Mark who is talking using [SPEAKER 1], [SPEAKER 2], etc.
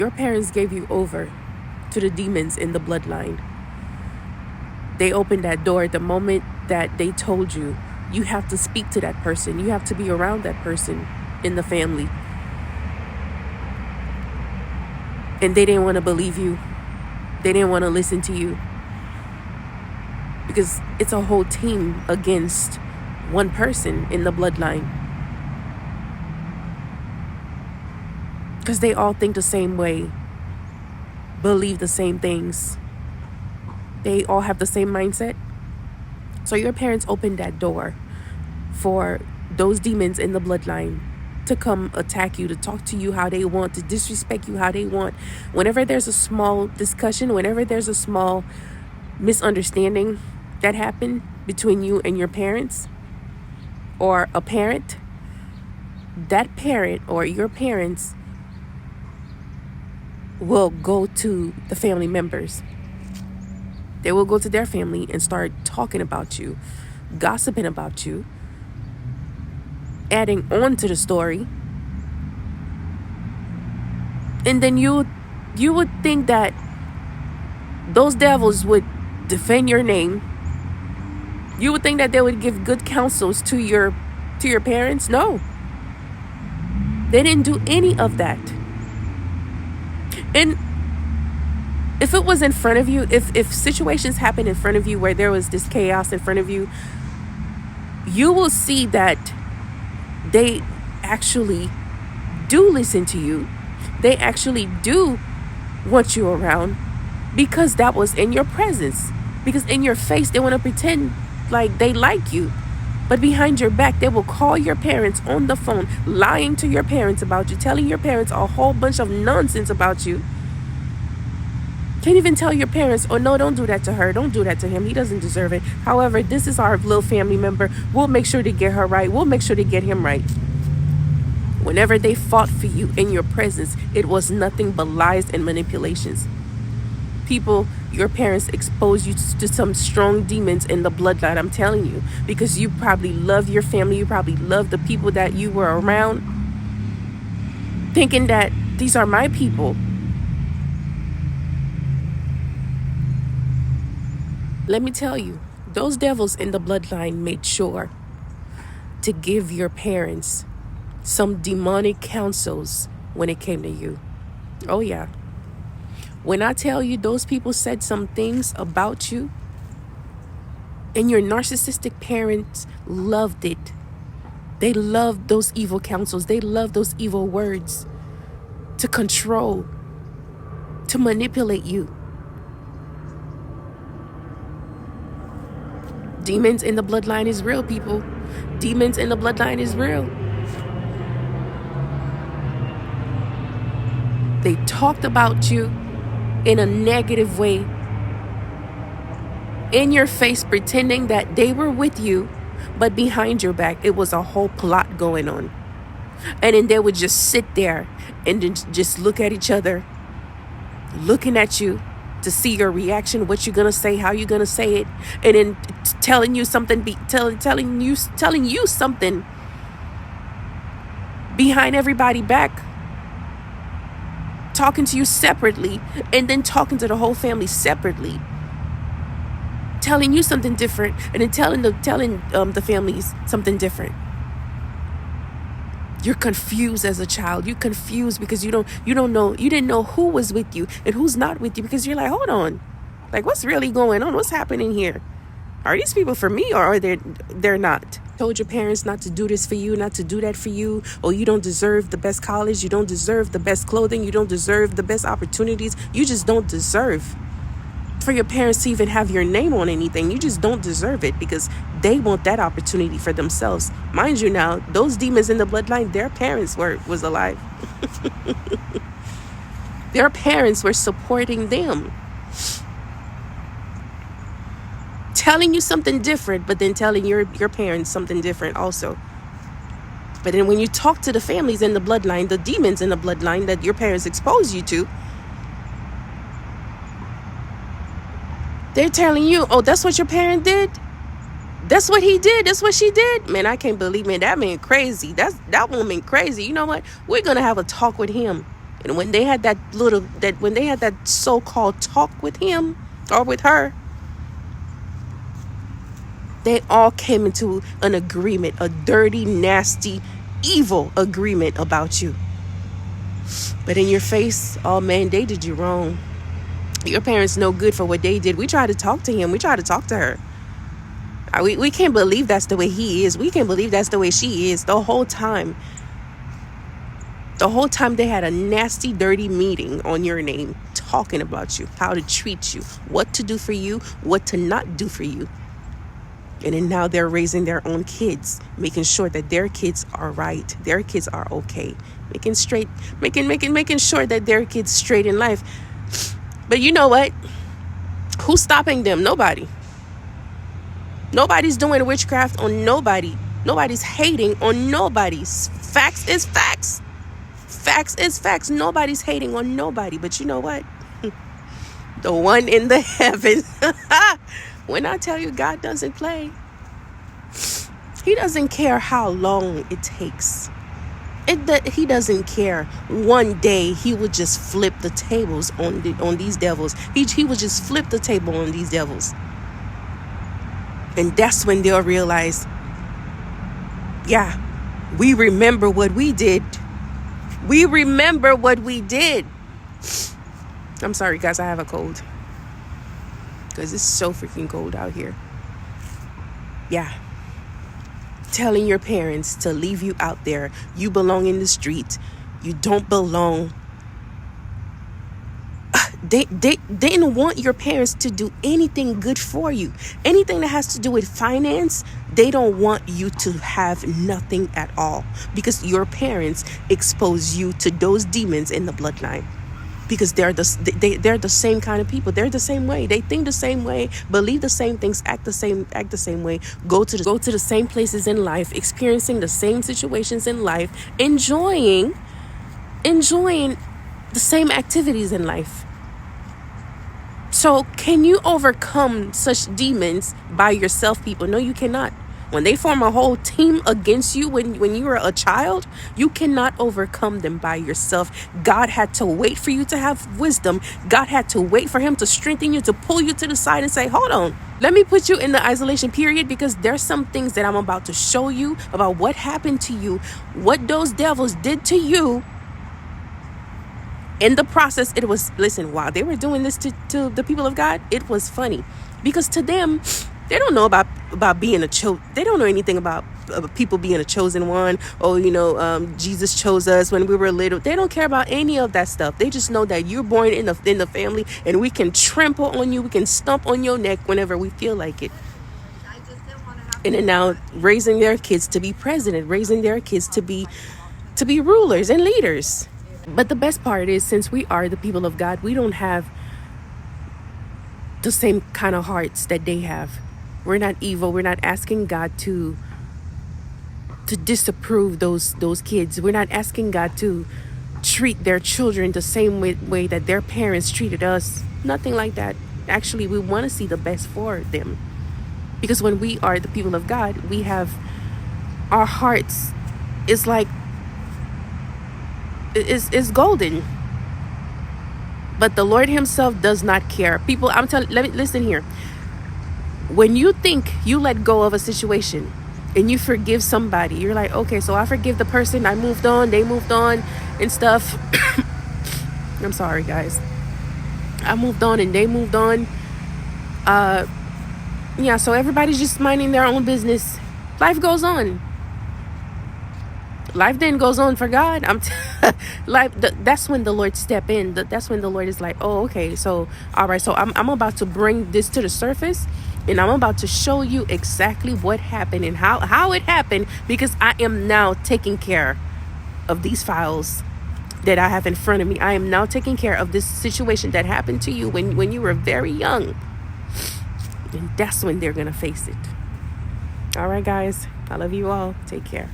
[SPEAKER 1] Your parents gave you over to the demons in the bloodline. They opened that door the moment that they told you you have to speak to that person. You have to be around that person in the family. And they didn't want to believe you. They didn't want to listen to you. Because it's a whole team against one person in the bloodline. Because they all think the same way, believe the same things. They all have the same mindset. So your parents opened that door for those demons in the bloodline to come attack you, to talk to you how they want, to disrespect you how they want. Whenever there's a small discussion, whenever there's a small misunderstanding that happened between you and your parents, or a parent, that parent or your parents will go to the family members. They will go to their family and start talking about you, gossiping about you, adding on to the story. And then you would think that those devils would defend your name. You would think that they would give good counsels to your parents. No. They didn't do any of that. And if it was in front of you, if situations happen in front of you where there was this chaos in front of you, you will see that they actually do listen to you. They actually do want you around because that was in your presence. Because in your face, they want to pretend like they like you. But behind your back, they will call your parents on the phone, lying to your parents about you, telling your parents a whole bunch of nonsense about you. Can't even tell your parents, oh no, don't do that to her. Don't do that to him. He doesn't deserve it. However, this is our little family member. We'll make sure to get her right. We'll make sure to get him right. Whenever they fought for you in your presence, it was nothing but lies and manipulations. People, your parents expose you to some strong demons in the bloodline, I'm telling you. Because you probably love your family. You probably love the people that you were around. Thinking that these are my people. Let me tell you, those devils in the bloodline made sure to give your parents some demonic counsels when it came to you. Oh yeah. When I tell you those people said some things about you, and your narcissistic parents loved it. They loved those evil counsels. They loved those evil words to control, to manipulate you. Demons in the bloodline is real, people. Demons in the bloodline is real. They talked about you in a negative way, in your face, pretending that they were with you, but behind your back, it was a whole plot going on. And then they would just sit there and then just look at each other, looking at you to see your reaction, what you're gonna say, how you're gonna say it, and then telling you something, telling you something behind everybody's back, talking to you separately, and then talking to the whole family separately, telling you something different, and then telling the families something different. You're confused as a child. You're confused because you don't know, you didn't know who was with you and who's not with you, because you're like, hold on, like what's really going on? What's happening here? Are these people for me, or are they're not? Told your parents not to do this for you, not to do that for you, or you don't deserve the best college, you don't deserve the best clothing, you don't deserve the best opportunities, you just don't deserve for your parents to even have your name on anything. You just don't deserve it because they want that opportunity for themselves. Mind you now, those demons in the bloodline, their parents was alive. Their parents were supporting them. Telling you something different, but then telling your parents something different also. But then when you talk to the families in the bloodline, the demons in the bloodline that your parents exposed you to, they're telling you, oh, that's what your parent did? That's what he did? That's what she did? Man, I can't believe, man, that man crazy. That woman crazy. You know what? We're going to have a talk with him. And when they had that so-called talk with him or with her, they all came into an agreement, a dirty, nasty, evil agreement about you. But in your face, oh man, they did you wrong. Your parents no good for what they did. We tried to talk to him. We tried to talk to her. We can't believe that's the way he is. We can't believe that's the way she is. The whole time they had a nasty, dirty meeting on your name, talking about you, how to treat you, what to do for you, what to not do for you. And then now they're raising their own kids, making sure that their kids are right, their kids are okay, making sure that their kids straight in life. But you know what? Who's stopping them? Nobody. Nobody's doing witchcraft on nobody. Nobody's hating on nobody. Facts is facts. Facts is facts. Nobody's hating on nobody. But you know what? The one in the heavens. When I tell you God doesn't play, he doesn't care how long it takes. He doesn't care. One day he will just flip the tables on these devils. He will just flip the table on these devils. And that's when they'll realize, yeah, we remember what we did. We remember what we did. I'm sorry, guys, I have a cold. Because it's so freaking cold out here. Yeah. Telling your parents to leave you out there. You belong in the street. You don't belong. They didn't want your parents to do anything good for you. Anything that has to do with finance, they don't want you to have nothing at all. Because your parents expose you to those demons in the bloodline. Because they're the same kind of people. They're the same way. They think the same way, believe the same things, act the same way, go to the same places in life, experiencing the same situations in life, enjoying the same activities in life. So can you overcome such demons by yourself, people? No, you cannot. When they form a whole team against you when you were a child, you cannot overcome them by yourself. God had to wait for you to have wisdom. God had to wait for him to strengthen you, to pull you to the side and say, hold on, let me put you in the isolation period, because there's some things that I'm about to show you about what happened to you, what those devils did to you. In the process, it was, listen, while they were doing this to the people of God, it was funny. Because to them, they don't know about being they don't know anything about people being a chosen one. Oh, Jesus chose us when we were little. They don't care about any of that stuff. They just know that you're born in the family, and we can trample on you. We can stomp on your neck whenever we feel like it. And then now raising their kids to be president, raising their kids to be rulers and leaders. But the best part is, since we are the people of God, we don't have the same kind of hearts that they have. We're not evil. We're not asking God to disapprove those kids. We're not asking God to treat their children the same way that their parents treated us. Nothing like that. Actually, we want to see the best for them. Because when we are the people of God, we have our hearts. It's like it's golden. But the Lord himself does not care. People, listen here. When you think you let go of a situation and you forgive somebody, you're like, okay, so I forgive the person, I moved on, they moved on and stuff. I'm sorry, guys. I moved on and they moved on. So everybody's just minding their own business. Life goes on. Life then goes on for God. That's when the Lord step in. That's when the Lord is like, oh, okay, so all right, so I'm about to bring this to the surface, and I'm about to show you exactly what happened and how it happened, because I am now taking care of these files that I have in front of me. I am now taking care of this situation that happened to you when you were very young. And that's when they're gonna face it. All right, guys, I love you all. Take care.